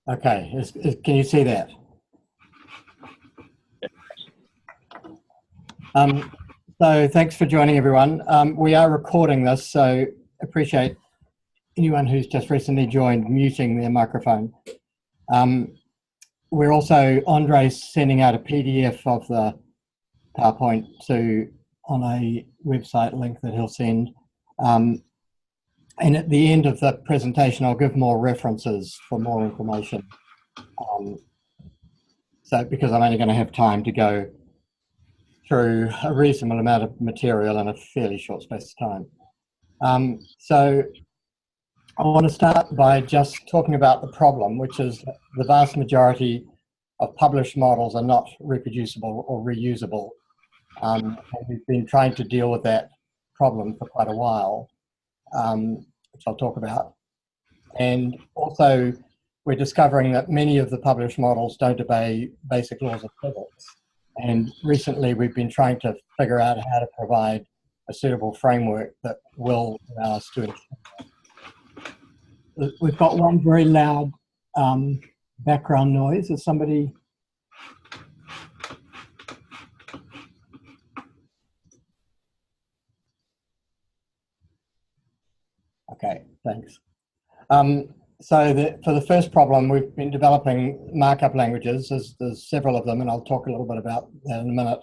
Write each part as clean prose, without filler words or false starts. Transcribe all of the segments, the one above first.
Okay, can you see that? So thanks for joining, everyone. We are recording this, so appreciate anyone who's just recently joined muting their microphone. We're also, Andre's sending out a PDF of the PowerPoint on a website link that he'll send. And at the end of the presentation, I'll give more references for more information. So because I'm only going to have time to go through a reasonable amount of material in a fairly short space of time. So I want to start by just talking about the problem, which is the vast majority of published models are not reproducible or reusable. And we've been trying to deal with that problem for quite a while, which I'll talk about. And also, we're discovering that many of the published models don't obey basic laws of physics. And recently, we've been trying to figure out how to provide a suitable framework that will allow us to ensure that. We've got one very loud background noise. Is somebody... Okay, thanks. So for the first problem, we've been developing markup languages. There's several of them, and I'll talk a little bit about that in a minute,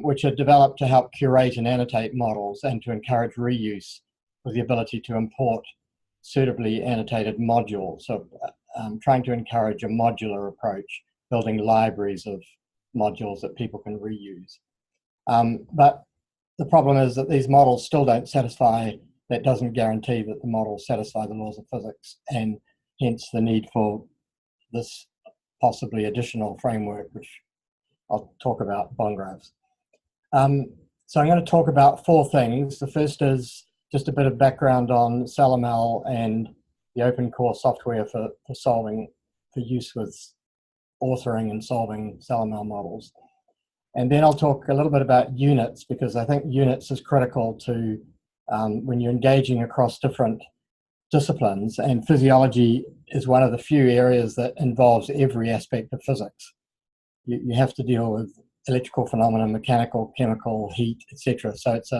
which are developed to help curate and annotate models and to encourage reuse with the ability to import suitably annotated modules. So trying to encourage a modular approach, building libraries of modules that people can reuse. But the problem is that these models still don't satisfy. That doesn't guarantee that the models satisfy the laws of physics, and hence the need for this possibly additional framework, which I'll talk about, bond graphs. So I'm going to talk about four things. The first is just a bit of background on CellML and the open core software for use with authoring and solving CellML models. And then I'll talk a little bit about units, because I think units is critical to when you're engaging across different disciplines, and physiology is one of the few areas that involves every aspect of physics. You have to deal with electrical phenomena, mechanical, chemical, heat, etc. So it's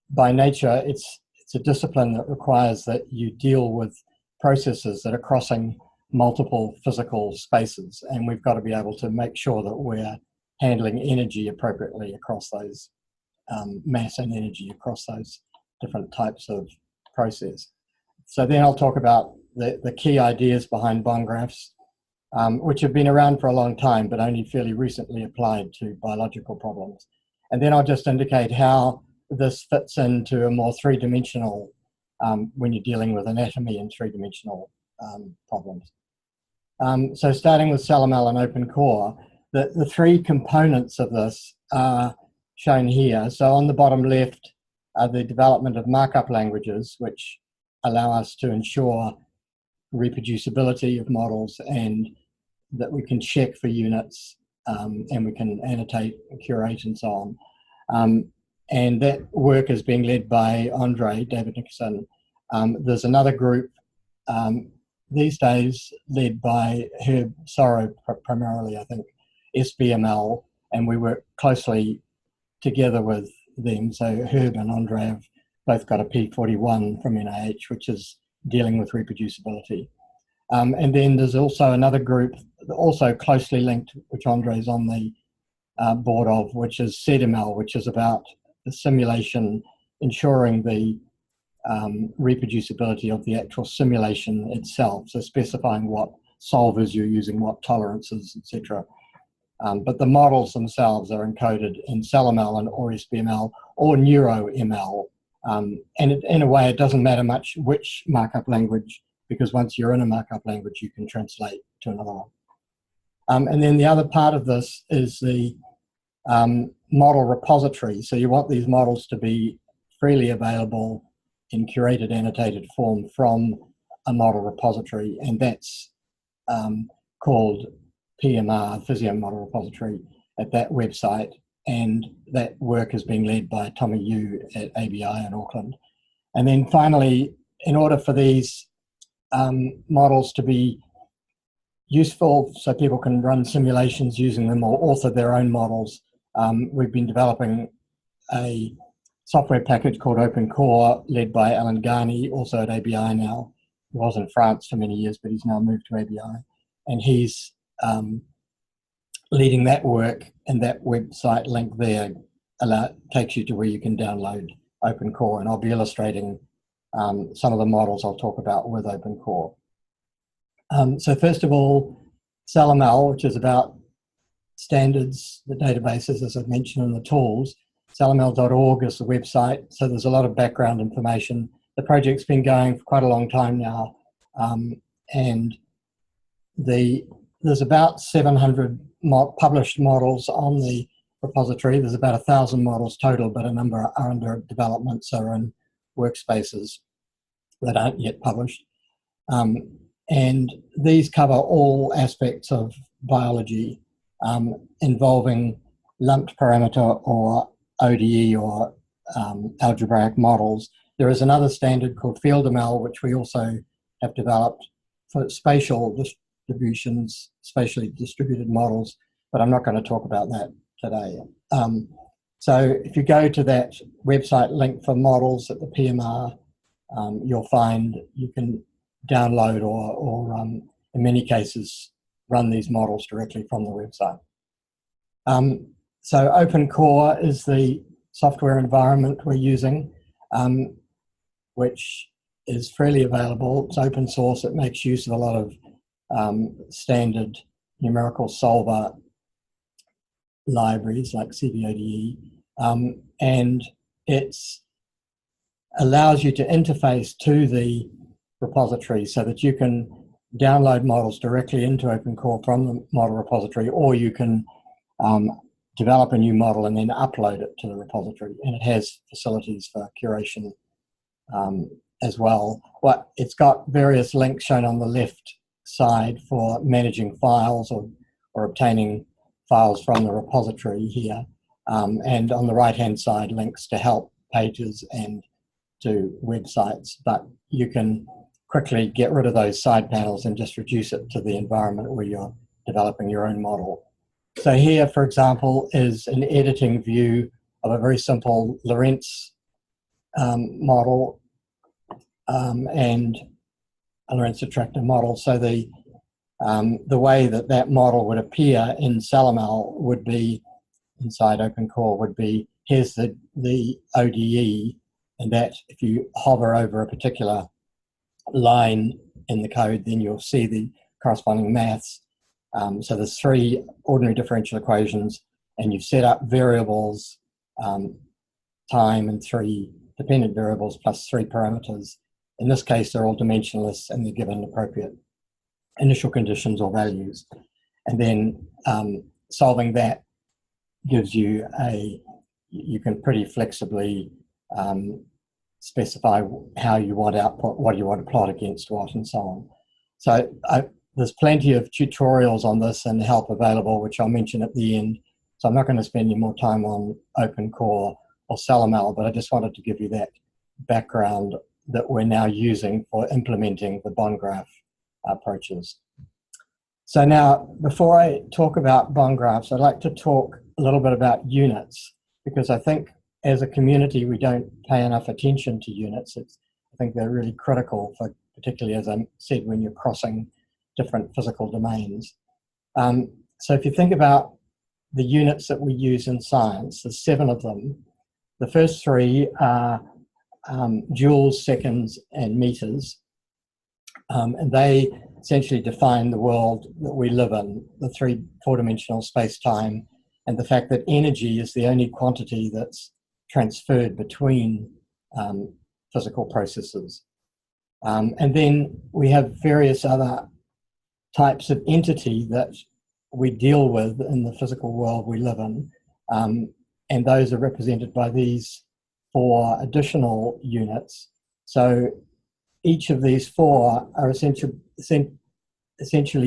by nature, it's a discipline that requires that you deal with processes that are crossing multiple physical spaces, and we've got to be able to make sure that we're handling energy appropriately across those, mass and energy across those different types of process. So then I'll talk about the key ideas behind bond graphs, which have been around for a long time, but only fairly recently applied to biological problems. And then I'll just indicate how this fits into a more three-dimensional, when you're dealing with anatomy and three-dimensional problems. So starting with CellML and open core, the three components of this are shown here. So on the bottom left, the development of markup languages, which allow us to ensure reproducibility of models and that we can check for units, and we can annotate, curate, and so on. And that work is being led by David Nickerson. There's another group these days led by Herb Sorrow primarily, I think, SBML, and we work closely together with them. So Herb and Andre have both got a P41 from NIH, which is dealing with reproducibility. And then there's also another group also closely linked, which Andre's on the board of, which is CellML, which is about the simulation, ensuring the reproducibility of the actual simulation itself, so specifying what solvers you're using, what tolerances, etc. But the models themselves are encoded in CellML or SBML or NeuroML. And in a way, it doesn't matter much which markup language, because once you're in a markup language, you can translate to another one. And then the other part of this is the model repository. So you want these models to be freely available in curated, annotated form from a model repository, and that's called PMR, Physio Model Repository, at that website, and that work is being led by Tommy Yu at ABI in Auckland. And then finally, in order for these models to be useful so people can run simulations using them or author their own models. We've been developing a software package called OpenCore, led by Alan Garney, also at ABI now. He was in France for many years, but he's now moved to ABI. And he's leading that work, and that website link there takes you to where you can download OpenCore. And I'll be illustrating some of the models I'll talk about with OpenCore. So first of all, CellML, which is about standards, the databases, as I've mentioned, and the tools. CellML.org is the website, so there's a lot of background information. The project's been going for quite a long time now, and there's about 700 published models on the repository. There's about 1,000 models total, but a number are under development, so are in workspaces that aren't yet published. And these cover all aspects of biology involving lumped parameter or ODE or algebraic models. There is another standard called FieldML, which we also have developed for spatial distributions, spatially distributed models, but I'm not going to talk about that today. So if you go to that website link for models at the PMR, you'll find you can download or in many cases, run these models directly from the website. So OpenCore is the software environment we're using, which is freely available. It's open source. It makes use of a lot of standard numerical solver libraries like CVODE, and it allows you to interface to the repository so that you can download models directly into OpenCore from the model repository, or you can develop a new model and then upload it to the repository. And it has facilities for curation as well. It's got various links shown on the left side for managing files or obtaining files from the repository here. And on the right-hand side, links to help pages and to websites. But you can quickly get rid of those side panels and just reduce it to the environment where you're developing your own model. So here, for example, is an editing view of a very simple Lorentz model and a Lorentz attractor model. So the way that model would appear in CellML would be, inside OpenCore, would be, here's the ODE, and that if you hover over a particular line in the code, then you'll see the corresponding maths. So there's 3 ordinary differential equations, and you've set up variables, time, and 3 dependent variables plus 3 parameters. In this case, they're all dimensionless, and they're given appropriate initial conditions or values. And then solving that gives you you can pretty flexibly specify how you want output, what you want to plot against what, and so on. So there's plenty of tutorials on this and help available, which I'll mention at the end. So I'm not going to spend any more time on OpenCore or CellML, but I just wanted to give you that background that we're now using for implementing the bond graph approaches. So now, before I talk about bond graphs, I'd like to talk a little bit about units, because I think as a community, we don't pay enough attention to units. I think they're really critical, for, particularly, as I said, when you're crossing different physical domains. So if you think about the units that we use in science, there's 7 of them. The first 3 are joules, seconds, and meters. And they essentially define the world that we live in, the 4-dimensional space-time, and the fact that energy is the only quantity that's transferred between physical processes. And then we have various other types of entity that we deal with in the physical world we live in, and those are represented by these 4 additional units. So each of these 4 are essentially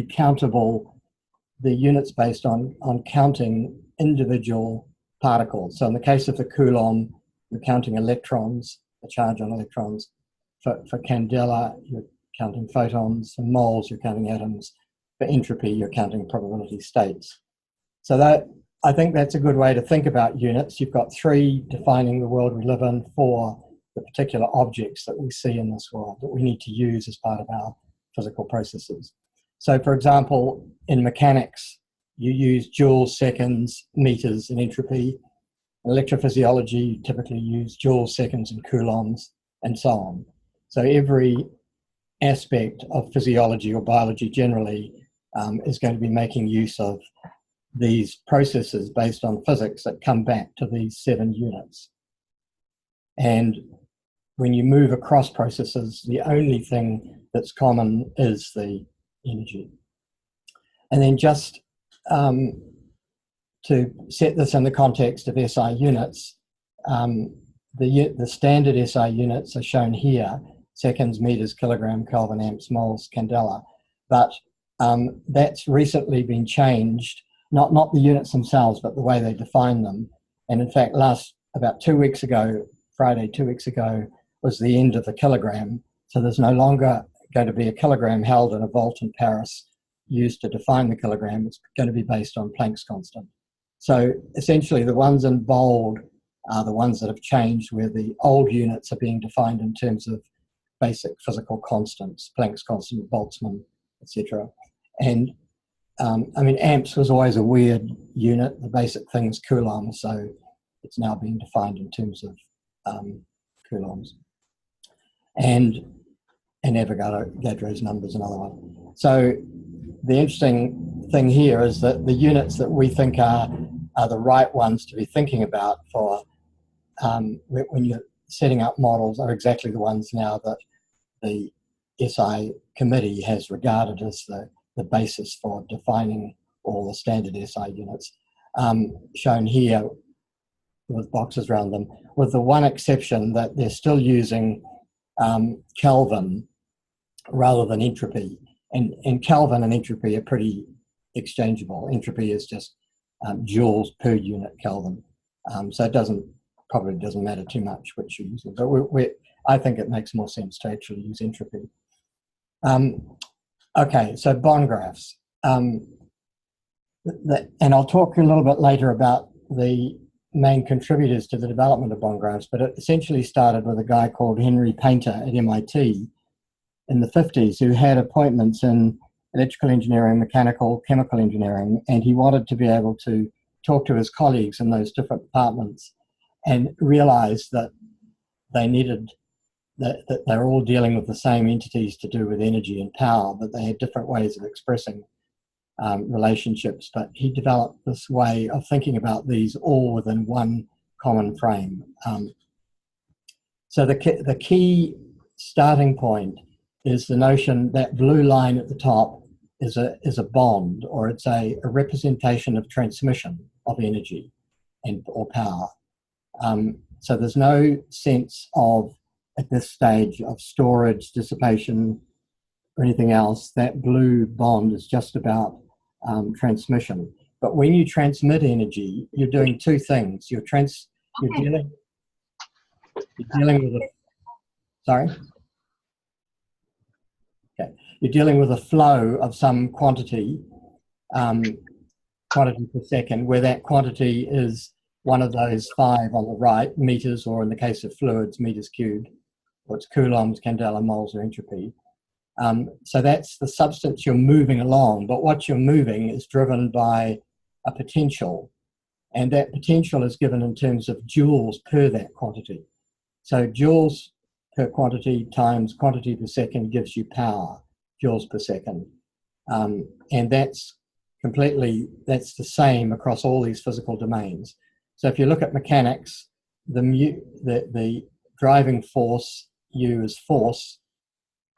countable, the units based on counting individual particles. So in the case of the Coulomb, you're counting electrons, the charge on electrons. For Candela, you're counting photons. For moles, you're counting atoms. For entropy, you're counting probability states. So that, I think that's a good way to think about units. You've got 3 defining the world we live in, 4 the particular objects that we see in this world that we need to use as part of our physical processes. So for example, in mechanics, you use joules, seconds, meters in entropy. In electrophysiology, you typically use joules, seconds, and coulombs, and so on. So every aspect of physiology or biology generally is going to be making use of these processes based on physics that come back to these 7 units. And when you move across processes, the only thing that's common is the energy. And then just to set this in the context of SI units, the standard SI units are shown here: seconds, meters, kilogram, Kelvin, amps, moles, candela. But that's recently been changed, not the units themselves, but the way they define them. And in fact, about 2 weeks ago, Friday, 2 weeks ago, was the end of the kilogram. So there's no longer going to be a kilogram held in a volt in Paris used to define the kilogram. It's going to be based on Planck's constant. So essentially the ones in bold are the ones that have changed, where the old units are being defined in terms of basic physical constants, Planck's constant, Boltzmann, etc. And I mean, amps was always a weird unit. The basic thing is coulombs, so it's now being defined in terms of coulombs. And Avogadro's number is another one. So the interesting thing here is that the units that we think are the right ones to be thinking about for when you're setting up models are exactly the ones now that the SI committee has regarded as the basis for defining all the standard SI units, shown here with boxes around them, with the one exception that they're still using Kelvin rather than entropy. And Kelvin and entropy are pretty exchangeable. Entropy is just joules per unit Kelvin. So it probably doesn't matter too much which you're using, but I think it makes more sense to actually use entropy. Okay, so bond graphs. And I'll talk a little bit later about the main contributors to the development of bond graphs, but it essentially started with a guy called Henry Painter at MIT in the 50s, who had appointments in electrical engineering, mechanical, chemical engineering, and he wanted to be able to talk to his colleagues in those different departments and realized that that they're all dealing with the same entities to do with energy and power, but they had different ways of expressing relationships. But he developed this way of thinking about these all within one common frame. So the key starting point is the notion that blue line at the top is a bond, or it's a representation of transmission of energy or power. So there's no sense of, at this stage, of storage, dissipation, or anything else. That blue bond is just about transmission. But when you transmit energy, you're doing 2 things. You're dealing with a, sorry? Okay. You're dealing with a flow of some quantity, quantity per second, where that quantity is one of those 5 on the right, meters, or in the case of fluids, meters cubed, or it's coulombs, candela, moles, or entropy. So that's the substance you're moving along, but what you're moving is driven by a potential, and that potential is given in terms of joules per that quantity. So joules per quantity times quantity per second gives you power, joules per second. And that's the same across all these physical domains. So if you look at mechanics, the driving force, U, is force,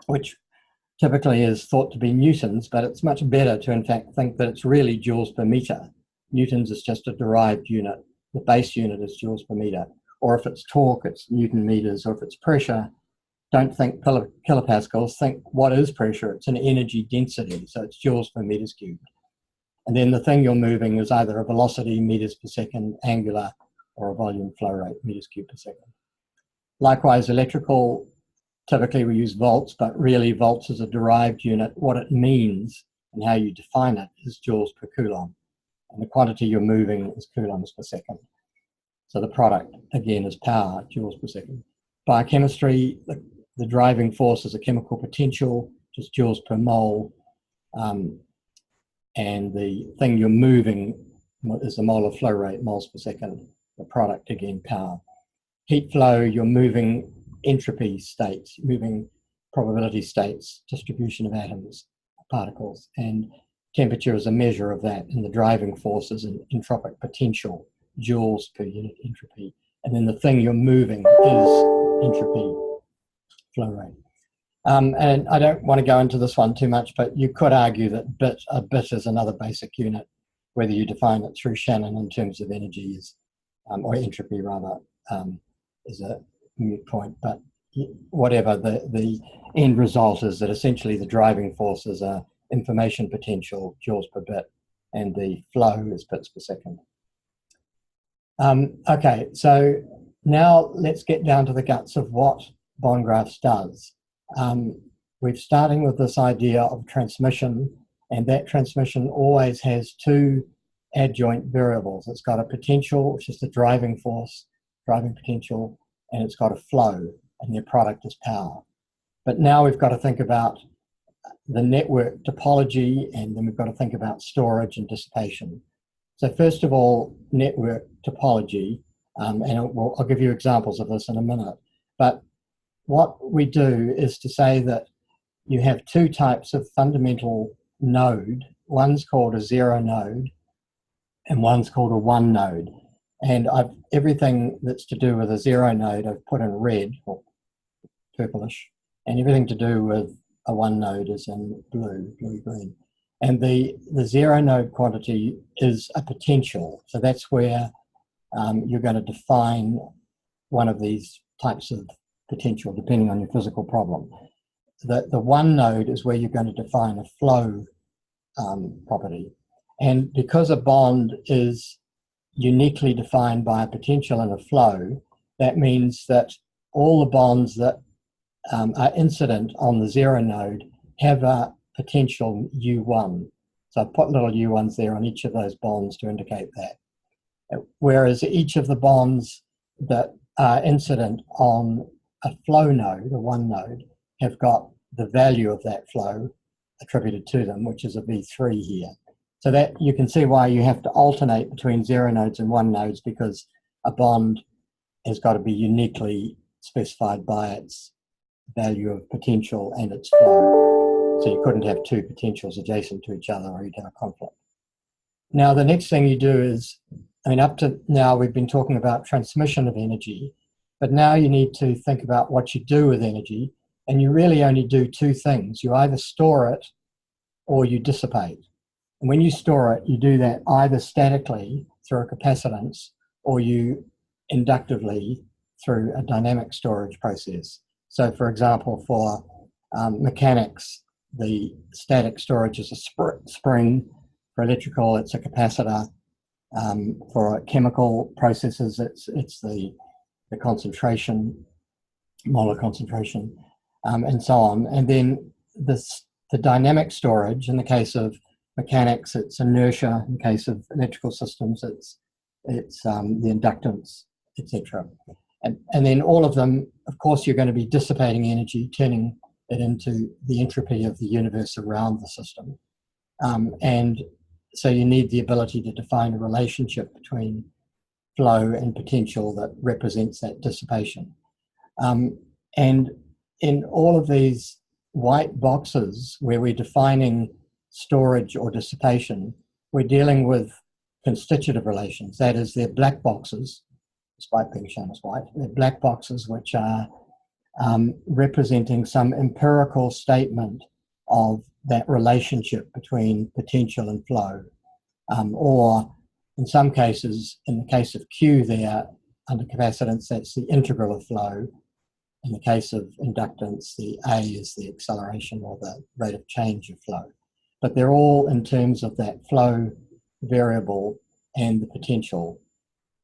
which typically is thought to be newtons, but it's much better to in fact think that it's really joules per meter. Newtons is just a derived unit. The base unit is joules per meter. Or if it's torque, it's Newton meters. Or if it's pressure, don't think kilopascals, think what is pressure. It's an energy density, so it's joules per meters cubed. And then the thing you're moving is either a velocity, meters per second, angular, or a volume flow rate, meters cubed per second. Likewise, electrical, typically we use volts, but really volts is a derived unit. What it means and how you define it is joules per coulomb. And the quantity you're moving is coulombs per second. So the product, again, is power, joules per second. Biochemistry, the driving force is a chemical potential, just joules per mole. And the thing you're moving is the molar flow rate, moles per second. The product, again, power. Heat flow, you're moving entropy states, moving probability states, distribution of atoms, particles, and temperature is a measure of that, and the driving force is an entropic potential, joules per unit entropy. And then the thing you're moving is entropy flow rate. And I don't want to go into this one too much, but you could argue that a bit is another basic unit, whether you define it through Shannon in terms of energies, or entropy rather, is a moot point. But whatever, the end result is that essentially the driving force is a information potential, joules per bit, and the flow is bits per second. Okay, so now let's get down to the guts of what bond graphs does. We're starting with this idea of transmission, and that transmission always has two adjoint variables. It's got a potential, which is the driving force, driving potential, and it's got a flow, and their product is power. But now we've got to think about the network topology, and then we've got to think about storage and dissipation. So first of all, network topology, and I'll give you examples of this in a minute. But what we do is to say that you have two types of fundamental node. One's called a zero node, and one's called a one node. And everything that's to do with a zero node I've put in red, or purplish, and everything to do with a one node is in blue, blue-green. And the zero node quantity is a potential. So that's where you're going to define one of these types of potential, depending on your physical problem. The one node is where you're going to define a flow property. And because a bond is uniquely defined by a potential and a flow, that means that all the bonds that are incident on the zero node have a potential U1. So I've put little U1s there on each of those bonds to indicate that. Whereas each of the bonds that are incident on a flow node, a one node, have got the value of that flow attributed to them, which is a V3 here. So that you can see why you have to alternate between zero nodes and one nodes, because a bond has got to be uniquely specified by its value of potential and its flow. So you couldn't have two potentials adjacent to each other, or you'd have a conflict. Now, the next thing you do is, up to now we've been talking about transmission of energy, but now you need to think about what you do with energy, and you really only do two things. You either store it or you dissipate. And when you store it, you do that either statically through a capacitance, or you inductively through a dynamic storage process. So for example, for mechanics, the static storage is a spring. For electrical, it's a capacitor. For chemical processes, it's the concentration, molar concentration, and so on. And then the dynamic storage, in the case of mechanics, it's inertia. In the case of electrical systems, it's the inductance, etc. And then all of them, of course, you're going to be dissipating energy, turning it into the entropy of the universe around the system. And so you need the ability to define a relationship between flow and potential that represents that dissipation. And in all of these white boxes where we're defining storage or dissipation, we're dealing with constitutive relations. That is, they're black boxes, despite being shown as white. They're black boxes which are representing some empirical statement of that relationship between potential and flow. Or in some cases, in the case of Q there, under capacitance, that's the integral of flow. In the case of inductance, the A is the acceleration or the rate of change of flow. But they're all in terms of that flow variable and the potential.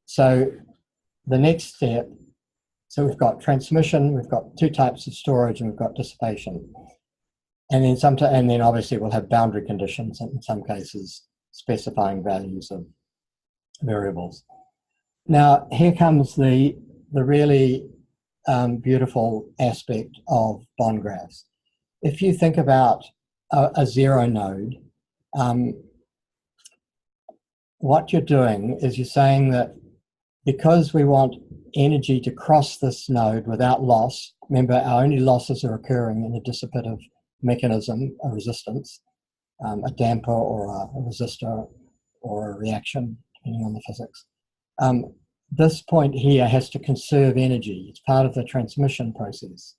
So the next step, so we've got transmission, we've got two types of storage, and we've got dissipation. And then sometimes, and then obviously we'll have boundary conditions, and in some cases specifying values of variables. Now here comes the really beautiful aspect of bond graphs. If you think about a zero node, what you're doing is you're saying that because we want energy to cross this node without loss, remember our only losses are occurring in a dissipative mechanism, a resistance, a damper or a resistor or a reaction, depending on the physics. This point here has to conserve energy. It's part of the transmission process.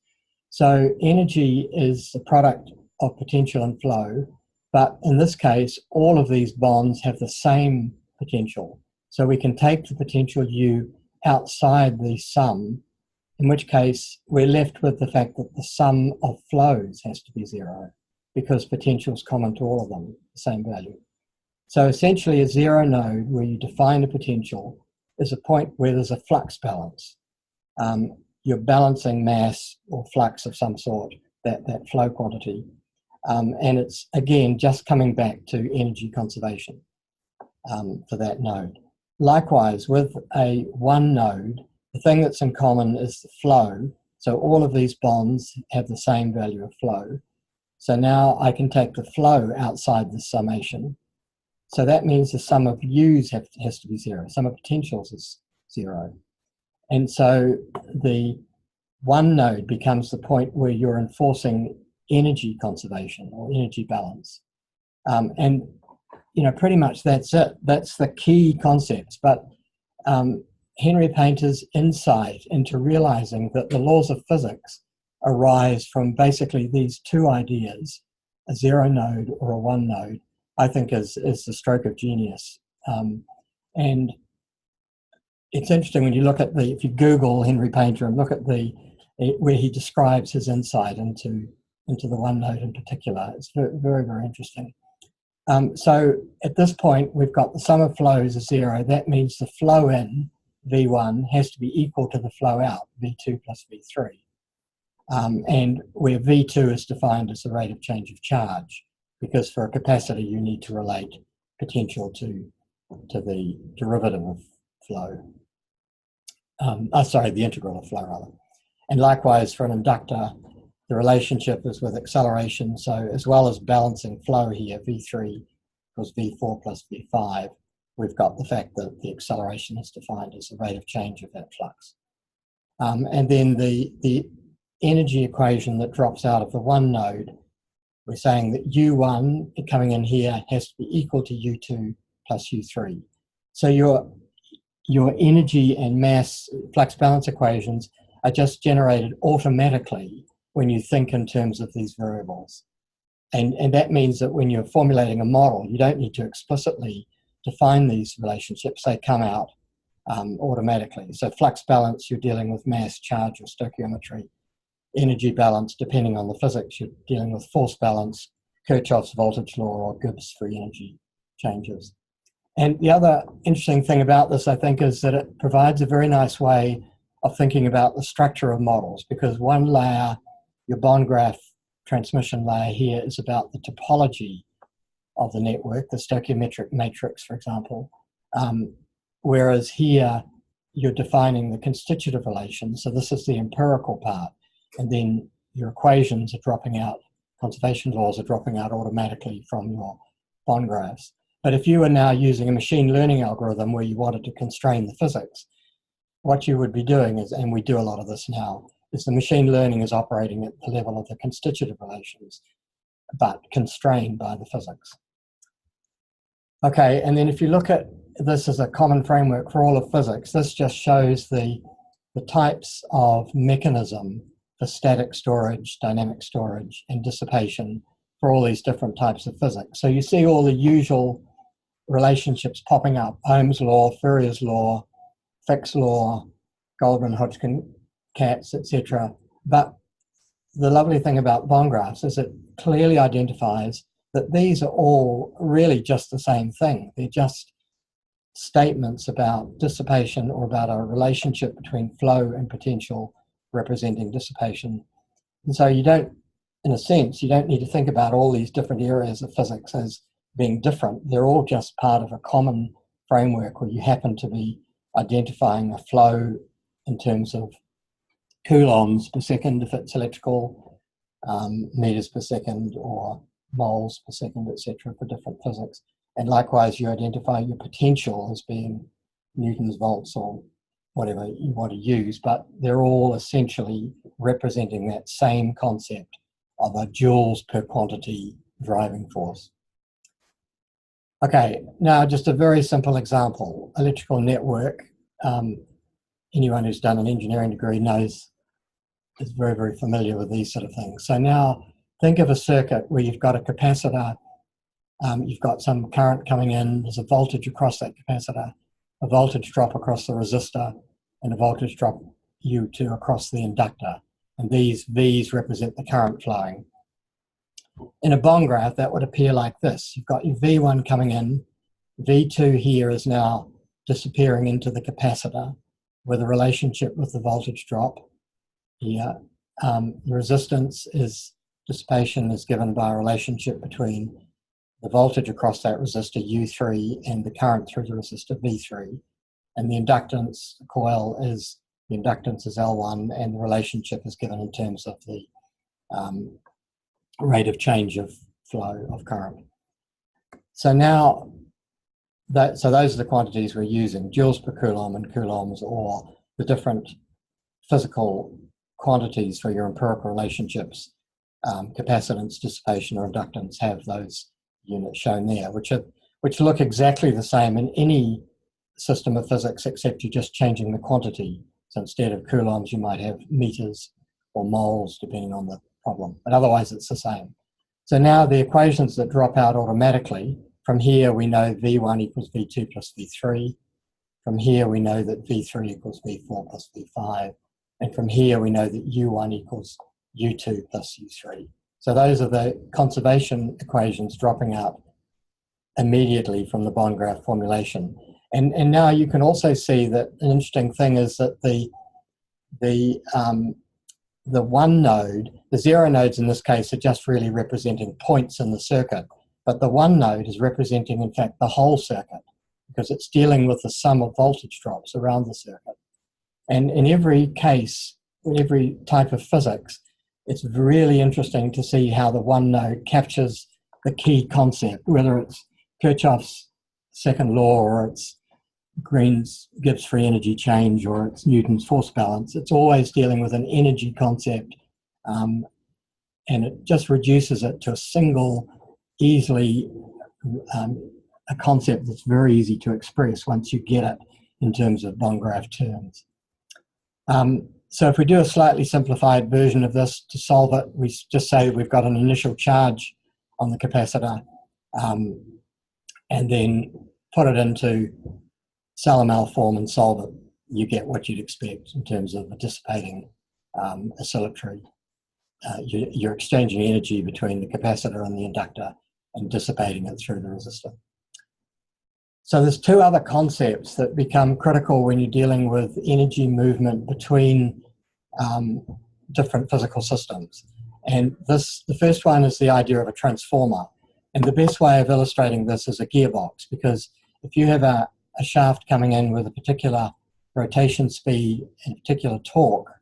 So energy is the product of potential and flow, but in this case, all of these bonds have the same potential. So we can take the potential U outside the sum, in which case we're left with the fact that the sum of flows has to be zero because potential is common to all of them, the same value. So essentially a zero node where you define a potential is a point where there's a flux balance. You're balancing mass or flux of some sort, that flow quantity. And it's, again, just coming back to energy conservation for that node. Likewise, with a one node, the thing that's in common is the flow. So all of these bonds have the same value of flow. So now I can take the flow outside the summation. So that means the sum of U's has to be zero. Sum of potentials is zero. And so the one node becomes the point where you're enforcing energy conservation or energy balance. And you know, pretty much that's it. That's the key concepts. But Henry Painter's insight into realizing that the laws of physics arise from basically these two ideas, a zero node or a one node, I think is the stroke of genius. And it's interesting when you look at if you Google Henry Painter and look at where he describes his insight into the one node in particular. It's very, very interesting. So at this point, we've got the sum of flows is zero. That means the flow in, V1, has to be equal to the flow out, V2 plus V3. And where V2 is defined as the rate of change of charge, because for a capacitor, you need to relate potential to the derivative of flow. Sorry, the integral of flow, rather. And likewise, for an inductor, the relationship is with acceleration. So as well as balancing flow here, V3 equals V4 plus V5, we've got the fact that the acceleration is defined as the rate of change of that flux. And then the energy equation that drops out of the one node, we're saying that U1 coming in here has to be equal to U2 plus U3. So your energy and mass flux balance equations are just generated automatically when you think in terms of these variables. And that means that when you're formulating a model, you don't need to explicitly define these relationships. They come out automatically. So flux balance, you're dealing with mass, charge, or stoichiometry. Energy balance, depending on the physics, you're dealing with force balance, Kirchhoff's voltage law, or Gibbs free energy changes. And the other interesting thing about this, I think, is that it provides a very nice way of thinking about the structure of models, because one layer, your bond graph transmission layer here, is about the topology of the network, the stoichiometric matrix, for example, whereas here you're defining the constitutive relations. So this is the empirical part, and then your equations are dropping out, conservation laws are dropping out automatically from your bond graphs. But if you are now using a machine learning algorithm where you wanted to constrain the physics, what you would be doing is, and we do a lot of this now, is the machine learning is operating at the level of the constitutive relations, but constrained by the physics. Okay, and then if you look at this as a common framework for all of physics, this just shows the types of mechanism for static storage, dynamic storage, and dissipation for all these different types of physics. So you see all the usual relationships popping up: Ohm's law, Fourier's law, Fick's law, Goldman-Hodgkin, Katz, etc. But the lovely thing about bond graphs is it clearly identifies that these are all really just the same thing. They're just statements about dissipation, or about a relationship between flow and potential representing dissipation. And so you don't in a sense, you don't need to think about all these different areas of physics as being different. They're all just part of a common framework where you happen to be identifying a flow in terms of coulombs per second if it's electrical, meters per second, or moles per second, etc., for different physics. And likewise, you identify your potential as being newtons, volts, or whatever you want to use, but they're all essentially representing that same concept of a joules per quantity driving force. Okay, now just a very simple example. Electrical network. Anyone who's done an engineering degree is very, very familiar with these sort of things. So now think of a circuit where you've got a capacitor, you've got some current coming in, there's a voltage across that capacitor, a voltage drop across the resistor, and a voltage drop U2 across the inductor. And these V's represent the current flowing. In a bond graph, that would appear like this. You've got your V1 coming in, V2 here is now disappearing into the capacitor with a relationship with the voltage drop here. The resistance dissipation is given by a relationship between the voltage across that resistor U3 and the current through the resistor V3. And the inductance, the coil is, the inductance is L1, and the relationship is given in terms of the rate of change of flow of current. So now, so those are the quantities we're using, joules per coulomb and coulombs, or the different physical quantities for your empirical relationships. Capacitance, dissipation, or inductance have those units shown there, which look exactly the same in any system of physics, except you're just changing the quantity. So instead of coulombs, you might have meters or moles, depending on the problem, but otherwise it's the same. So now the equations that drop out automatically, from here we know V1 equals V2 plus V3. From here we know that V3 equals V4 plus V5. And from here we know that U1 equals U2 plus U3. So those are the conservation equations dropping out immediately from the bond graph formulation. And now you can also see that an interesting thing is that the one node, the zero nodes in this case are just really representing points in the circuit, but the one node is representing in fact the whole circuit because it's dealing with the sum of voltage drops around the circuit. And in every case, in every type of physics, it's really interesting to see how the one node captures the key concept, whether it's Kirchhoff's second law or it's Green's Gibbs free energy change or it's Newton's force balance. It's always dealing with an energy concept, and it just reduces it to a single, easily, a concept that's very easy to express once you get it in terms of bond graph terms. So if we do a slightly simplified version of this to solve it, we just say we've got an initial charge on the capacitor, and then put it into CellML form and solve it. You get what you'd expect in terms of a dissipating oscillatory. You're exchanging energy between the capacitor and the inductor and dissipating it through the resistor. So there's two other concepts that become critical when you're dealing with energy movement between different physical systems. And the first one is the idea of a transformer. And the best way of illustrating this is a gearbox, because if you have a shaft coming in with a particular rotation speed and particular torque,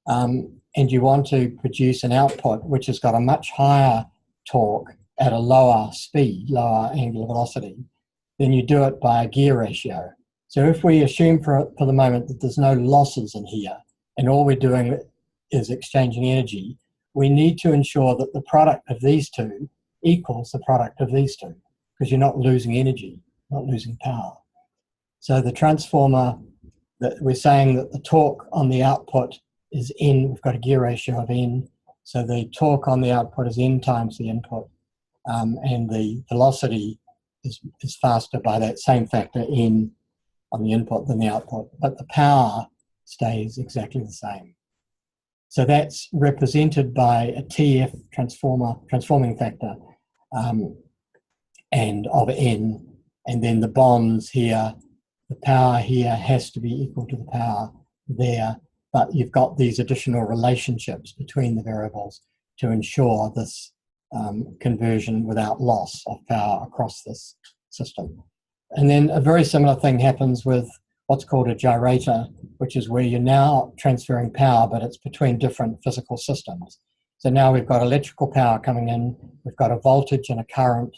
and you want to produce an output which has got a much higher torque at a lower speed, lower angular velocity, then you do it by a gear ratio. So if we assume for the moment that there's no losses in here, and all we're doing is exchanging energy, we need to ensure that the product of these two equals the product of these two, because you're not losing energy, not losing power. So the transformer, that we're saying that the torque on the output is N, we've got a gear ratio of N, so the torque on the output is N times the input, and the velocity is faster by that same factor N on the input than the output, but the power stays exactly the same. So that's represented by a TF transforming factor and of N, and then the bonds here, the power here has to be equal to the power there, but you've got these additional relationships between the variables. to ensure this conversion without loss of power across this system. And then a very similar thing happens with what's called a gyrator, which is where you're now transferring power, but it's between different physical systems. So now we've got electrical power coming in, we've got a voltage and a current,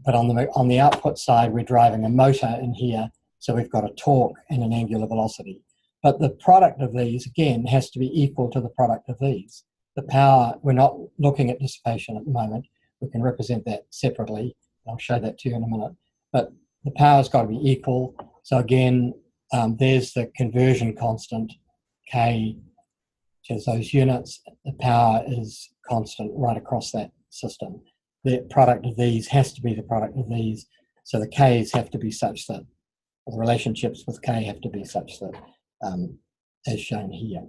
but on the output side, we're driving a motor in here, so we've got a torque and an angular velocity. But the product of these, again, has to be equal to the product of these. The power, we're not looking at dissipation at the moment. We can represent that separately. I'll show that to you in a minute. But the power's got to be equal. So again, there's the conversion constant, K, which is those units. The power is constant right across that system. The product of these has to be the product of these. So the Ks have to be such that, the relationships with K have to be such that, as shown here.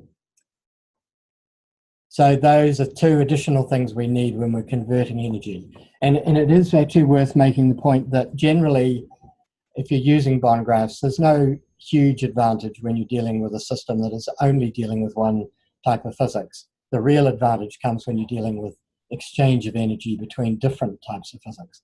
So those are two additional things we need when we're converting energy. And it is actually worth making the point that generally, if you're using bond graphs, there's no huge advantage when you're dealing with a system that is only dealing with one type of physics. The real advantage comes when you're dealing with exchange of energy between different types of physics.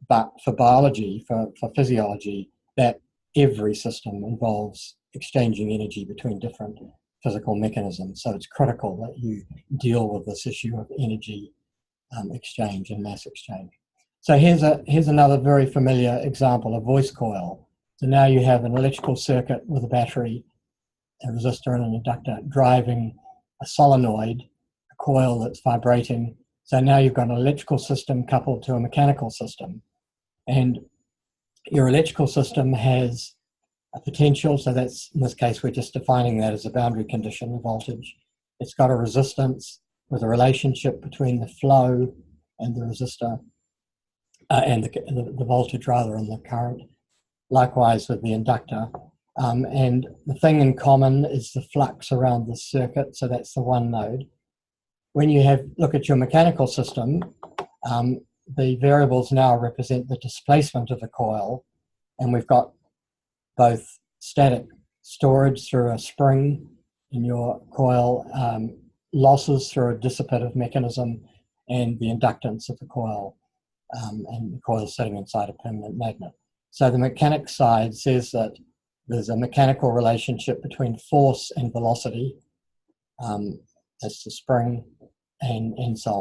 But for biology, for physiology, that every system involves exchanging energy between different physical mechanisms. So it's critical that you deal with this issue of energy exchange and mass exchange. So here's another very familiar example, a voice coil. So now you have an electrical circuit with a battery, a resistor and an inductor driving a solenoid, a coil that's vibrating. So now you've got an electrical system coupled to a mechanical system. And your electrical system has a potential, so that's, in this case, we're just defining that as a boundary condition, the voltage. It's got a resistance with a relationship between the flow and the resistor, and the voltage rather, and the current. Likewise with the inductor. And the thing in common is the flux around the circuit, so that's the one node. When you look at your mechanical system, the variables now represent the displacement of the coil, and we've got both static storage through a spring in your coil, losses through a dissipative mechanism, and the inductance of the coil, and the coil sitting inside a permanent magnet. So the mechanics side says that there's a mechanical relationship between force and velocity, that's the spring, and so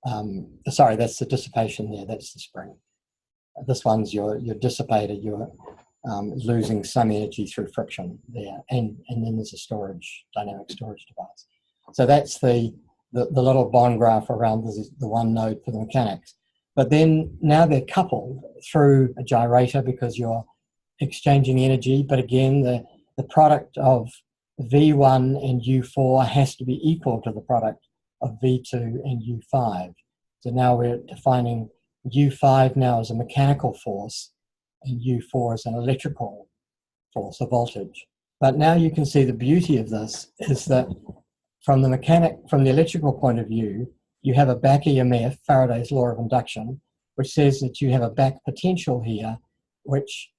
on. Sorry, that's the dissipation there, that's the spring. This one's your dissipator, you're losing some energy through friction there, and then there's a storage, dynamic storage device. So that's the little bond graph around the one node for the mechanics. But then now they're coupled through a gyrator because you're exchanging energy, but again, the product of V1 and U4 has to be equal to the product of V2 and U5. So now we're defining U5 now as a mechanical force and U4 as an electrical force, a voltage. But now you can see the beauty of this is that from the electrical point of view, you have a back EMF, Faraday's law of induction, which says that you have a back potential here, which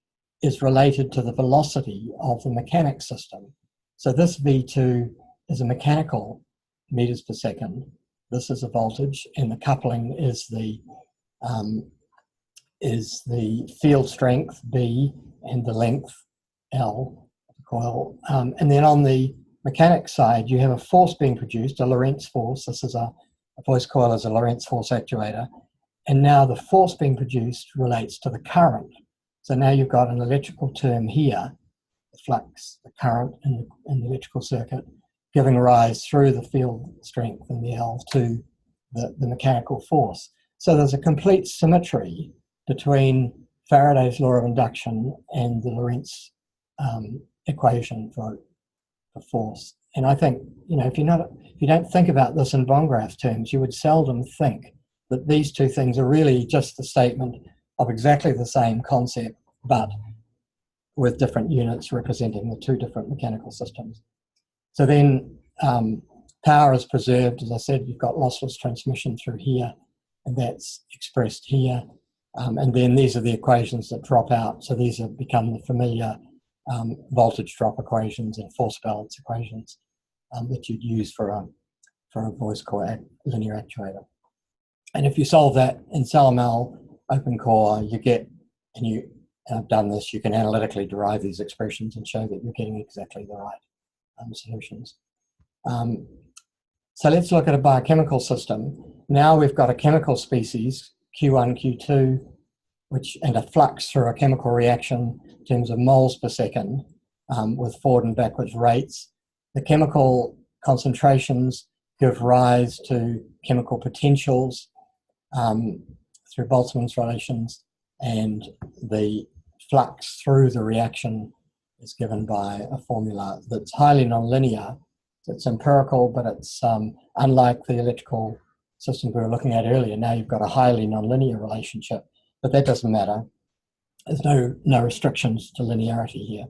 is related to the velocity of the mechanics system. So this V2 is a mechanical meters per second. This is a voltage, and the coupling is the field strength B and the length L coil. And then on the mechanics side, you have a force being produced, a Lorentz force. This is a voice coil is a Lorentz force actuator. And now the force being produced relates to the current. So now you've got an electrical term here, the flux, the current in the electrical circuit, giving rise through the field strength and the L to the mechanical force. So there's a complete symmetry between Faraday's law of induction and the Lorentz equation for force. And I think, if you don't think about this in bond graph terms, you would seldom think that these two things are really just the statement of exactly the same concept, but with different units representing the two different mechanical systems. So then power is preserved. As I said, you've got lossless transmission through here, and that's expressed here. And then these are the equations that drop out. So these have become the familiar voltage drop equations and force balance equations that you'd use for for a voice core linear actuator. And if you solve that in CellML open core, you get, and I've done this, you can analytically derive these expressions and show that you're getting exactly the right solutions. So let's look at a biochemical system. Now we've got a chemical species, Q1, Q2, and a flux through a chemical reaction in terms of moles per second with forward and backwards rates. The chemical concentrations give rise to chemical potentials through Boltzmann's relations, and the flux through the reaction is given by a formula that's highly nonlinear. It's empirical, but it's unlike the electrical systems we were looking at earlier. Now you've got a highly nonlinear relationship, but that doesn't matter. There's no restrictions to linearity here.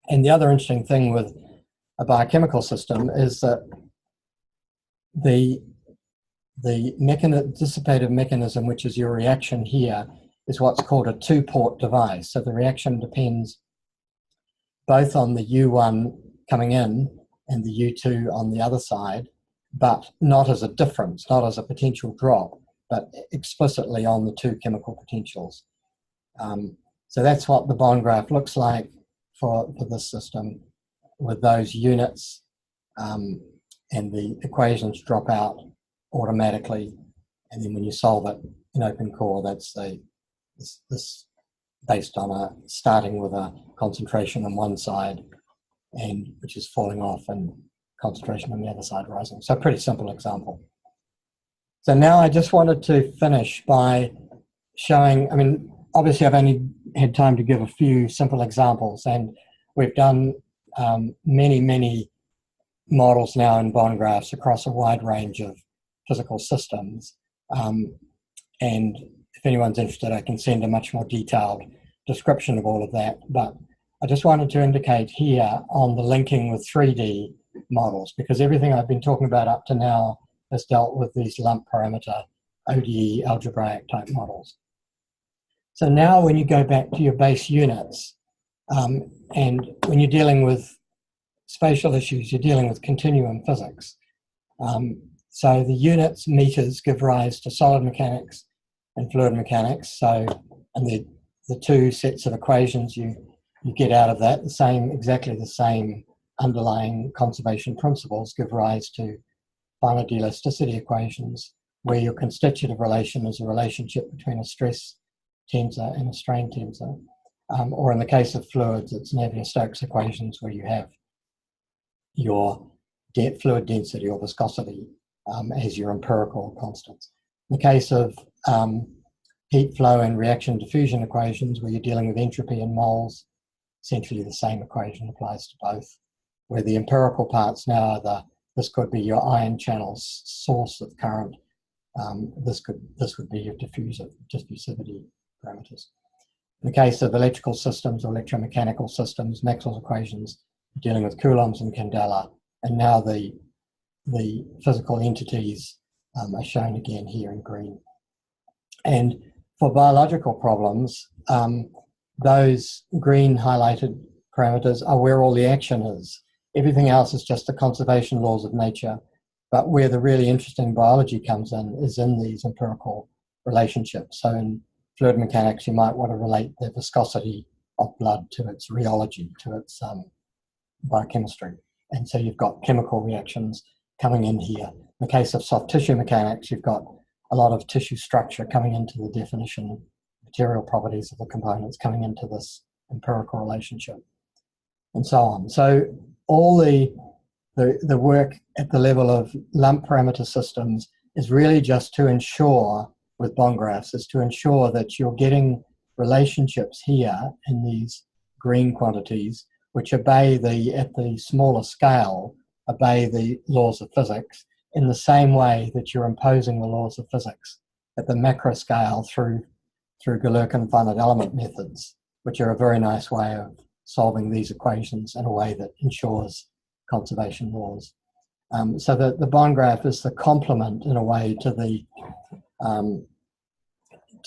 And the other interesting thing with a biochemical system is that the dissipative mechanism, which is your reaction here, is what's called a two-port device. So the reaction depends both on the U1 coming in and the U2 on the other side, but not as a difference, not as a potential drop, but explicitly on the two chemical potentials. So that's what the bond graph looks like for this system with those units, and the equations drop out automatically. And then when you solve it in open core, that's this based on starting with a concentration on one side and which is falling off and concentration on the other side rising. So a pretty simple example. So now I just wanted to finish by showing, I mean, obviously I've only had time to give a few simple examples, and we've done many models now in bond graphs across a wide range of physical systems. And if anyone's interested, I can send a much more detailed description of all of that. But I just wanted to indicate here on the linking with 3D models, because everything I've been talking about up to now has dealt with these lump parameter ODE algebraic type models. So now when you go back to your base units, and when you're dealing with spatial issues, you're dealing with continuum physics. So the units, meters, give rise to solid mechanics and fluid mechanics. So, and the two sets of equations you get out of that, exactly the same underlying conservation principles give rise to finite elasticity equations, where your constitutive relation is a relationship between a stress tensor and a strain tensor. Or in the case of fluids, it's Navier-Stokes equations, where you have your fluid density or viscosity as your empirical constants. In the case of heat flow and reaction diffusion equations, where you're dealing with entropy and moles, essentially the same equation applies to both, where the empirical parts now are this could be your ion channel source of current, this would be your diffusivity parameters. In the case of electrical systems or electromechanical systems, Maxwell's equations dealing with coulombs and candela, and now the physical entities are shown again here in green. And for biological problems, those green highlighted parameters are where all the action is. Everything else is just the conservation laws of nature, but where the really interesting biology comes in is in these empirical relationships. So in fluid mechanics, you might want to relate the viscosity of blood to its rheology, to its biochemistry. And so you've got chemical reactions coming in here. In the case of soft tissue mechanics, you've got a lot of tissue structure coming into the definition, material properties of the components coming into this empirical relationship, and so on. So all the work at the level of lump parameter systems is really just to ensure, with bond graphs, is to ensure that you're getting relationships here in these green quantities which obey at the smaller scale, obey the laws of physics in the same way that you're imposing the laws of physics at the macro scale through Galerkin finite element methods, which are a very nice way of solving these equations in a way that ensures conservation laws. So the bond graph is the complement, in a way, to the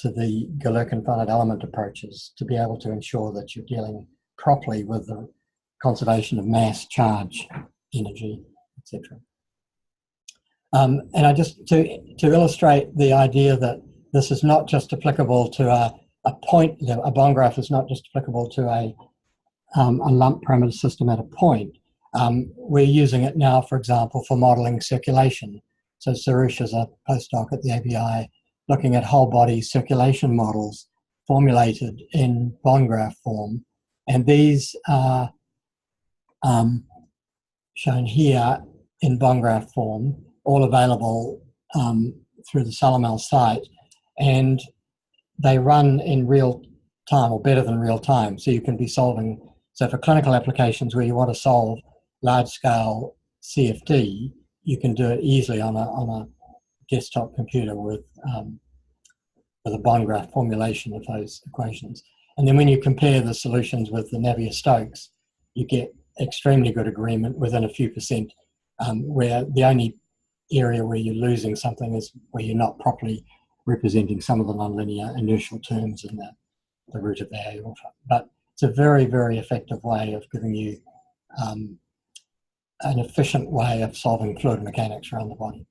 Galerkin finite element approaches, to be able to ensure that you're dealing properly with the conservation of mass, charge, energy, etc. And I just, to illustrate the idea that this is not just applicable to a point, a bond graph is not just applicable to a lump parameter system at a point. We're using it now, for example, for modeling circulation. So Suresh is a postdoc at the ABI looking at whole body circulation models formulated in bond graph form. And these are shown here in bond graph form, all available through the CellML site. And they run in real time, or better than real time. So you can be solving, so for clinical applications where you want to solve large scale CFD, you can do it easily on a desktop computer with a bond graph formulation of those equations. And then when you compare the solutions with the Navier-Stokes, you get extremely good agreement within a few percent, where the only area where you're losing something is where you're not properly representing some of the nonlinear inertial terms in the root of the aorta. But it's a very, very effective way of giving you an efficient way of solving fluid mechanics around the body.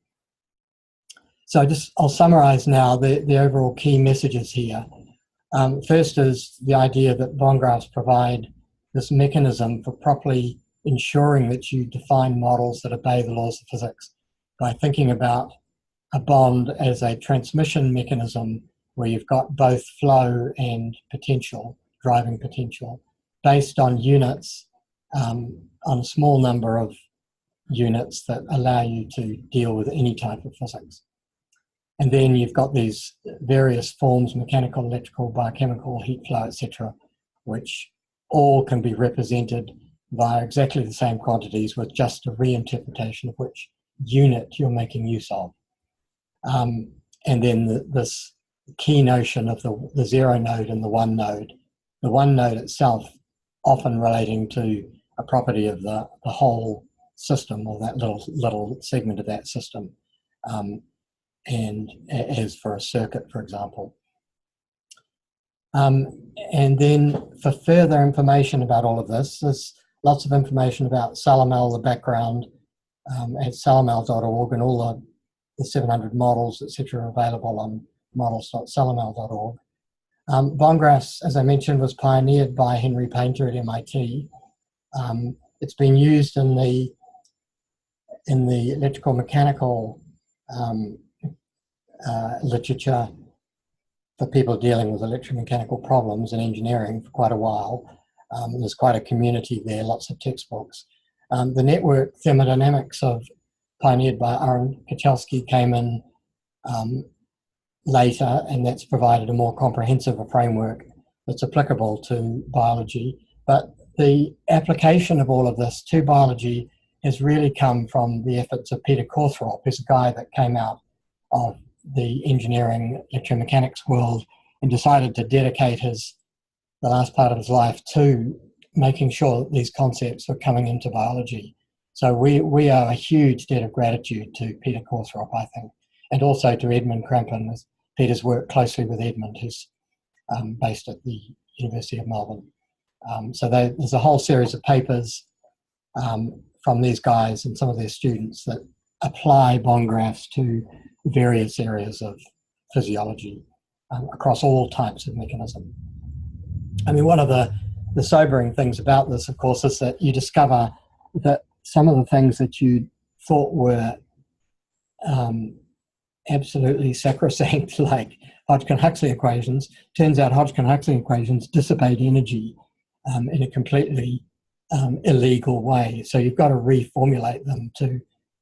So I'll summarize now the overall key messages here. First is the idea that bond graphs provide this mechanism for properly ensuring that you define models that obey the laws of physics by thinking about a bond as a transmission mechanism where you've got both flow and potential, driving potential, based on units, on a small number of units that allow you to deal with any type of physics. And then you've got these various forms, mechanical, electrical, biochemical, heat flow, etc., which all can be represented via exactly the same quantities with just a reinterpretation of which unit you're making use of. And then this key notion of the zero node and the one node itself often relating to a property of the whole system, or that little segment of that system, and as for a circuit, for example. And then for further information about all of this, there's lots of information about CellML, the background, at cellml.org, and all the 700 models, etc., are available on models.cellml.org. Bond graphs, as I mentioned, was pioneered by Henry Painter at MIT. It's been used in the electrical mechanical literature for people dealing with electromechanical problems in engineering for quite a while. There's quite a community there, lots of textbooks. The network thermodynamics pioneered by Aaron Kachelski came in later, and that's provided a more comprehensive framework that's applicable to biology. But the application of all of this to biology has really come from the efforts of Peter Corthrop, who's a guy that came out of the engineering electromechanics world and decided to dedicate the last part of his life to making sure that these concepts were coming into biology. So we owe a huge debt of gratitude to Peter Corthrop, I think, and also to Edmund Crampon. Peter's worked closely with Edmund, who's based at the University of Melbourne. So there's a whole series of papers from these guys and some of their students that apply bond graphs to various areas of physiology across all types of mechanism. I mean, one of the sobering things about this, of course, is that you discover that some of the things that you thought were absolutely sacrosanct, like Hodgkin-Huxley equations, turns out Hodgkin-Huxley equations dissipate energy in a completely illegal way. So you've got to reformulate them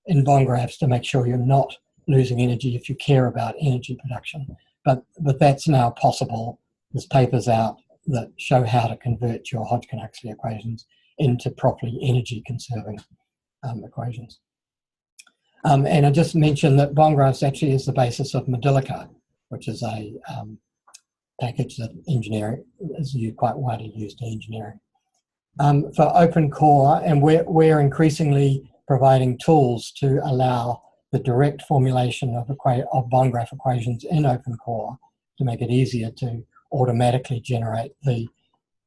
in bond graphs to make sure you're not losing energy if you care about energy production. But that's now possible. There's papers out that show how to convert your Hodgkin-Huxley equations into properly energy conserving equations. And I just mentioned that bond graphs actually is the basis of Modelica, which is a package that engineering is quite widely used in engineering. For open core, and we're increasingly providing tools to allow the direct formulation of bond graph equations in open core to make it easier to automatically generate the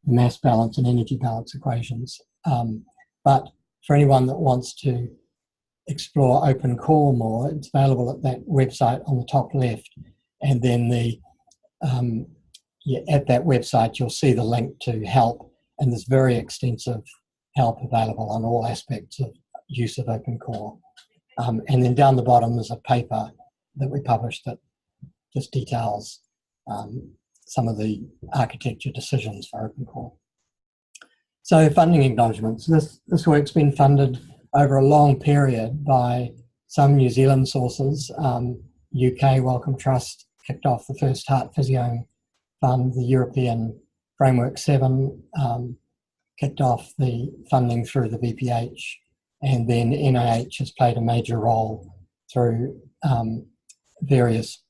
mass balance and energy balance equations. But for anyone that wants to explore open core more, it's available at that website on the top left. And then at that website, you'll see the link to help. And there's very extensive help available on all aspects of use of open core. And then down the bottom is a paper that we published that just details some of the architecture decisions for open core. So funding acknowledgements. This work's been funded over a long period by some New Zealand sources. UK Wellcome Trust kicked off the first heart physiome fund. The European Framework 7 kicked off the funding through the BPH, and then NIH has played a major role through various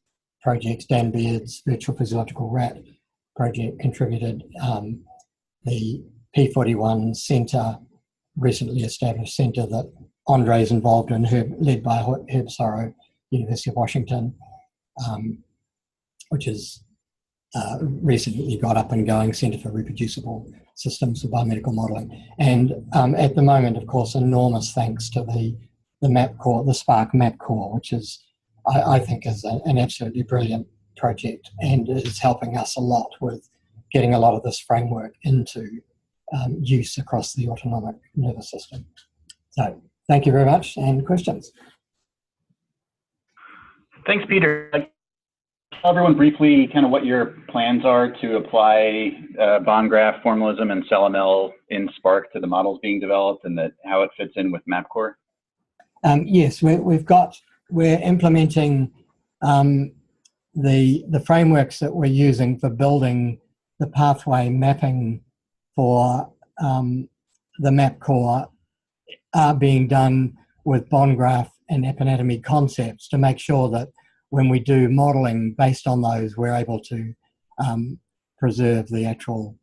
projects. Dan Beard's Virtual Physiological Rat project contributed. The P41 Centre, recently established centre that Andre's involved in, led by Herb Sorrow, University of Washington, which is recently got up and going, Centre for Reproducible Systems for Biomedical Modelling. And at the moment, of course, enormous thanks to the map core, the Spark map core, which is, I think, is an absolutely brilliant project, and is helping us a lot with getting a lot of this framework into use across the autonomic nervous system. So thank you very much, and questions? Thanks, Peter. Tell everyone briefly kind of what your plans are to apply bond graph formalism and CellML in Spark to the models being developed, and how it fits in with MapCore. Yes, we're implementing the frameworks that we're using for building the pathway mapping for the MapCore are being done with bond graph and epianatomy concepts to make sure that when we do modelling based on those, we're able to preserve the actual,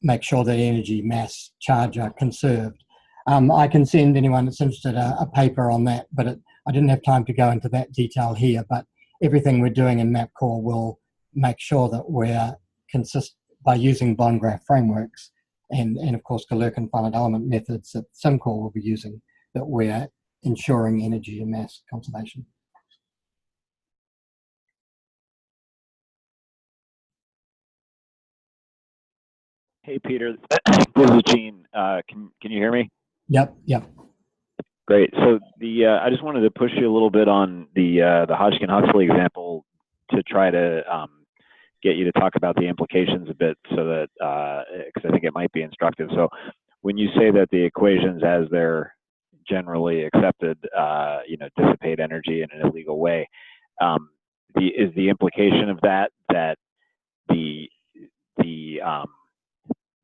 make sure that energy, mass, charge are conserved. I can send anyone that's interested a paper on that, but I didn't have time to go into that detail here, but everything we're doing in MapCore will make sure that we're consistent by using bond graph frameworks and of course Galerkin finite element methods that SimCore will be using, that we're ensuring energy and mass conservation. Hey, Peter, this is Gene. Can you hear me? Yep. Great. So I just wanted to push you a little bit on the Hodgkin-Huxley example to try to get you to talk about the implications a bit, so that because I think it might be instructive. So when you say that the equations as they're generally accepted, dissipate energy in an illegal way, is the implication of that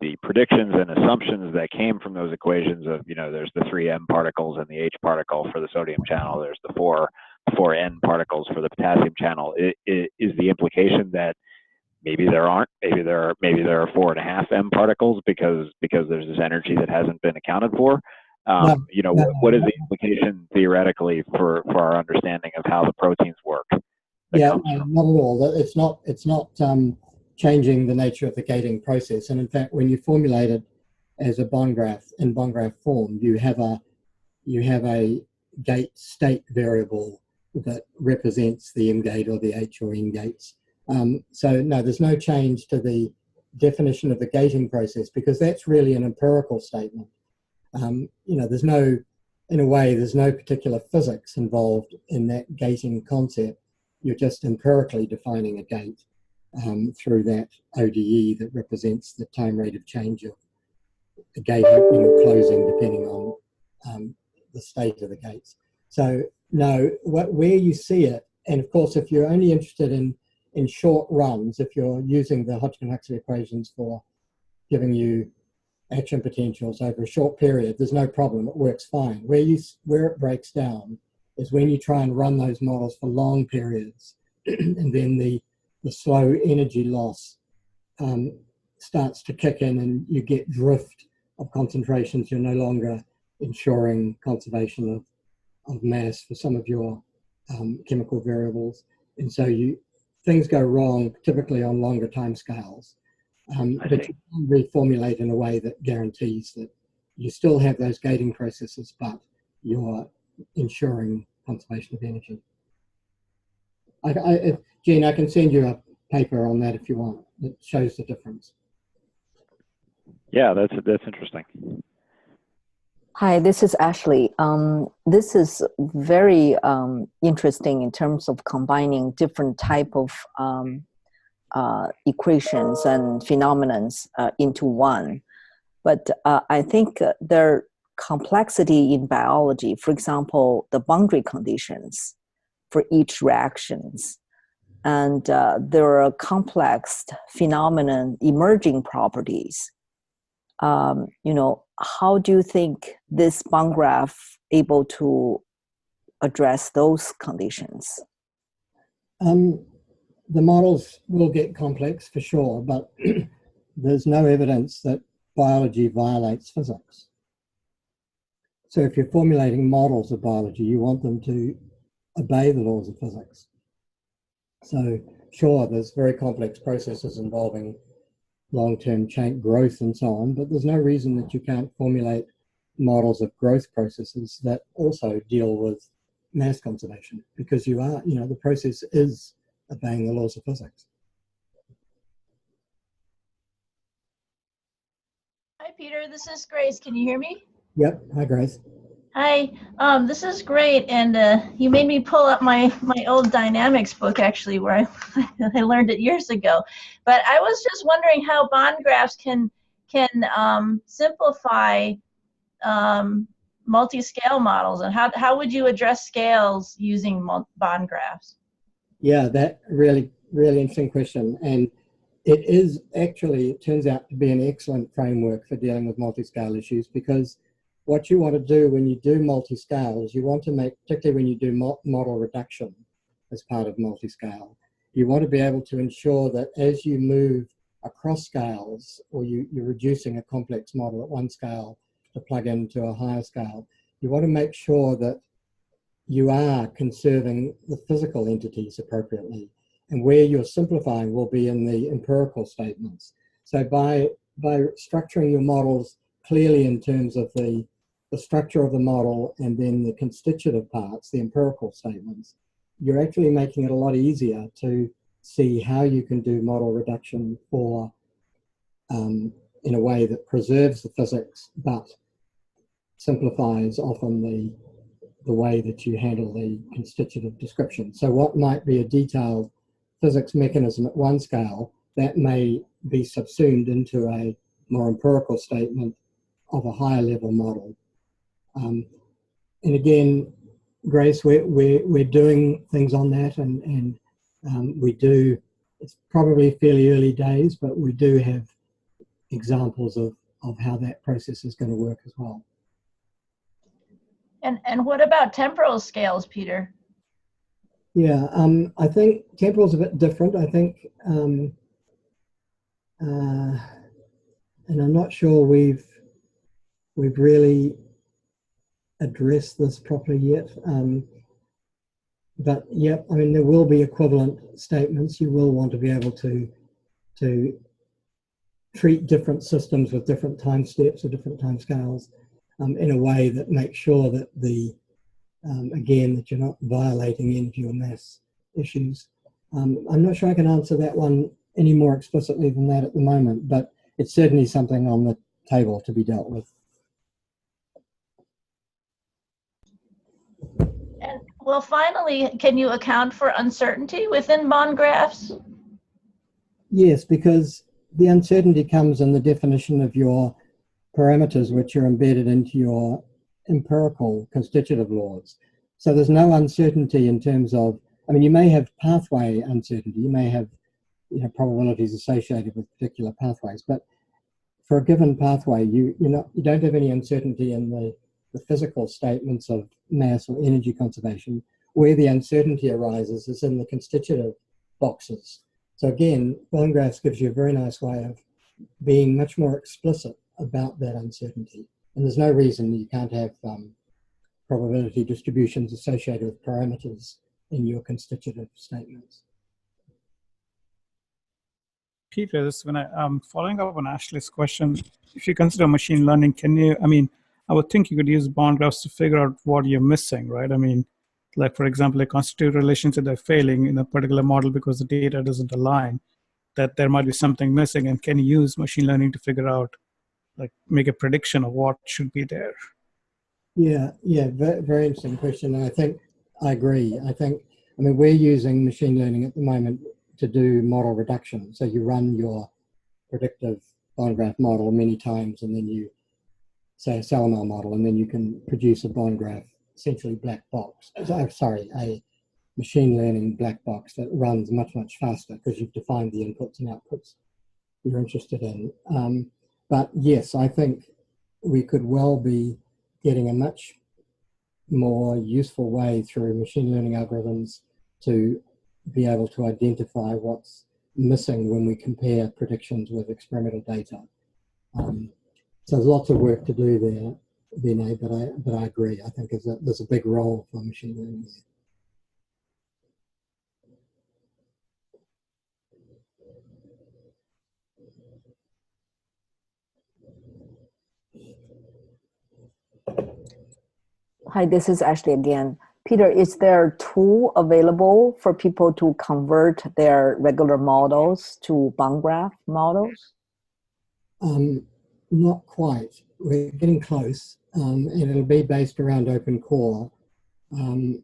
the predictions and assumptions that came from those equations of, there's the 3 M particles and the H particle for the sodium channel, there's the 4 N particles for the potassium channel, is the implication that maybe there aren't, maybe there are 4.5 M particles because there's this energy that hasn't been accounted for? What is the implication theoretically for our understanding of how the proteins work? Yeah, not at all. It's not changing the nature of the gating process. And in fact, when you formulate it as a bond graph in bond graph form, you have a gate state variable that represents the M gate or the H or N gates. So no, there's no change to the definition of the gating process, because that's really an empirical statement. There's no particular physics involved in that gating concept. You're just empirically defining a gate through that ODE that represents the time rate of change of the gate opening or closing depending on the state of the gates. So no, where you see it, and of course if you're only interested in short runs, if you're using the Hodgkin-Huxley equations for giving you action potentials over a short period, there's no problem, it works fine. Where it breaks down is when you try and run those models for long periods and then the slow energy loss starts to kick in and you get drift of concentrations. You're no longer ensuring conservation of mass for some of your chemical variables. And so things go wrong typically on longer time scales. But you can reformulate in a way that guarantees that you still have those gating processes, but your ensuring conservation of energy. Jean, I can send you a paper on that if you want. It shows the difference. Yeah, that's interesting. Hi, this is Ashley. This is very interesting in terms of combining different type of equations and phenomenons into one. But I think there complexity in biology, for example, the boundary conditions for each reactions. And there are complex phenomenon emerging properties. How do you think this bond graph able to address those conditions? The models will get complex for sure, but there's no evidence that biology violates physics. So if you're formulating models of biology, you want them to obey the laws of physics. So sure, there's very complex processes involving long-term chain growth and so on, but there's no reason that you can't formulate models of growth processes that also deal with mass conservation, because the process is obeying the laws of physics. Hi, Peter. This is Grace. Can you hear me? Yep. Hi, Grace. Hi. This is great, and you made me pull up my old dynamics book, actually, where I learned it years ago. But I was just wondering how bond graphs can simplify multi-scale models, and how would you address scales using bond graphs? Yeah, that really interesting question, and it turns out to be an excellent framework for dealing with multi-scale issues, because what you want to do when you do multi-scale is you want to make, particularly when you do model reduction as part of multi-scale, you want to be able to ensure that as you move across scales, or you're reducing a complex model at one scale to plug into a higher scale, you want to make sure that you are conserving the physical entities appropriately. And where you're simplifying will be in the empirical statements. So by structuring your models clearly in terms of the structure of the model and then the constitutive parts, the empirical statements, you're actually making it a lot easier to see how you can do model reduction in a way that preserves the physics but simplifies often the way that you handle the constitutive description. So what might be a detailed physics mechanism at one scale, that may be subsumed into a more empirical statement of a higher level model. And again, Grace, we're doing things on that, and it's probably fairly early days, but we do have examples of how that process is going to work as well. And what about temporal scales, Peter? Yeah, I think temporal is a bit different. I think, and I'm not sure we've really addressed this properly yet. But yeah, I mean, there will be equivalent statements. You will want to be able to treat different systems with different time steps or different time scales in a way that makes sure that again, that you're not violating energy or mass issues. I'm not sure I can answer that one any more explicitly than that at the moment, but it's certainly something on the table to be dealt with. And well, finally, can you account for uncertainty within bond graphs? Yes, because the uncertainty comes in the definition of your parameters, which are embedded into your empirical constitutive laws. So there's no uncertainty in terms of, I mean, you may have pathway uncertainty, you may have probabilities associated with particular pathways, but for a given pathway, you don't have any uncertainty in the physical statements of mass or energy conservation. Where the uncertainty arises is in the constitutive boxes. So again, bond graphs gives you a very nice way of being much more explicit about that uncertainty. And there's no reason you can't have probability distributions associated with parameters in your constitutive statements. Peter, this is when following up on Ashley's question, if you consider machine learning, can you, I would think you could use bond graphs to figure out what you're missing, right? I mean, like for example, a constitutive relationship that's failing in a particular model because the data doesn't align, that there might be something missing, and can you use machine learning to figure out, like make a prediction of what should be there? Yeah, very, very interesting question. And I think I agree. I mean, we're using machine learning at the moment to do model reduction. So you run your predictive bond graph model many times, and then you say a CellML model, and then you can produce a bond graph, essentially black box. Sorry, a machine learning black box that runs much, much faster because you've defined the inputs and outputs you're interested in. But yes, I think we could well be getting a much more useful way through machine learning algorithms to be able to identify what's missing when we compare predictions with experimental data. So there's lots of work to do there, Vinay, but I agree. I think there's a big role for machine learning there. Hi, this is Ashley again. Peter, is there a tool available for people to convert their regular models to bond graph models? Not quite. We're getting close, and it'll be based around open core. And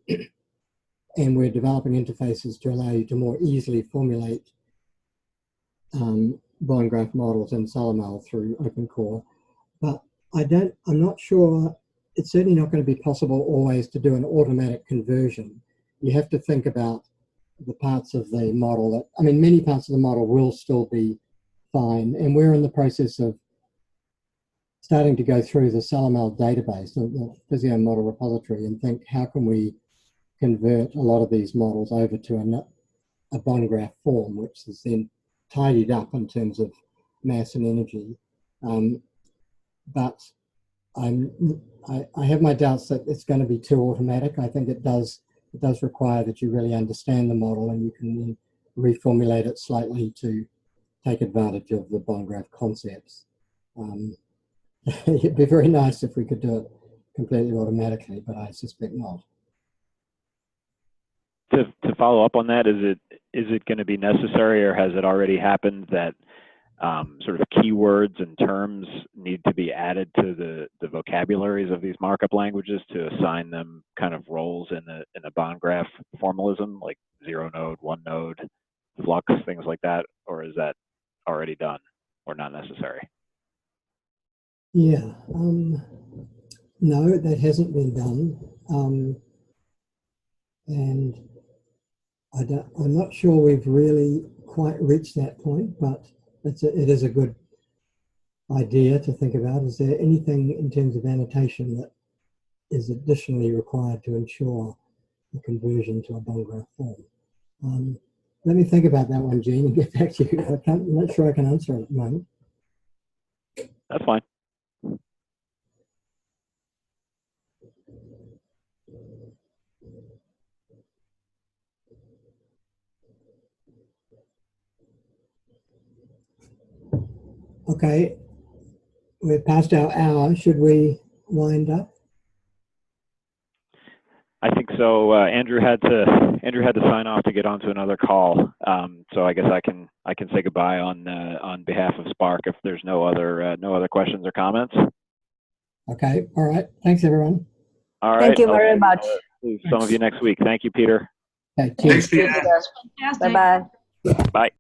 we're developing interfaces to allow you to more easily formulate bond graph models in CellML through open core. But I'm not sure, it's certainly not going to be possible always to do an automatic conversion. You have to think about the parts of the model that, I mean, many parts of the model will still be fine. And we're in the process of starting to go through the CellML database, the physio model repository, and think, how can we convert a lot of these models over to a bond graph form, which is then tidied up in terms of mass and energy. But I have my doubts that it's going to be too automatic. I think it does require that you really understand the model, and you can reformulate it slightly to take advantage of the bond graph concepts. It'd be very nice if we could do it completely automatically, but I suspect not. To follow up on that, is it going to be necessary, or has it already happened that sort of keywords and terms need to be added to the vocabularies of these markup languages to assign them kind of roles in a bond graph formalism, like 0 node, 1 node, flux, things like that? Or is that already done or not necessary? Yeah, no, that hasn't been done. And I'm not sure we've really quite reached that point, but it is a good idea to think about. Is there anything in terms of annotation that is additionally required to ensure the conversion to a bond graph form? Let me think about that one, Gene, and get back to you. I'm not sure I can answer it at the moment. That's fine. Okay, we're past our hour. Should we wind up? I think so. Andrew had to sign off to get onto another call. So I guess I can say goodbye on behalf of Spark if there's no other questions or comments. Okay. All right. Thanks, everyone. All right. Thank you very much. See some of you next week. Thank you, Peter. Okay, Thanks, cheers. Peter. Fantastic. Bye-bye. Bye.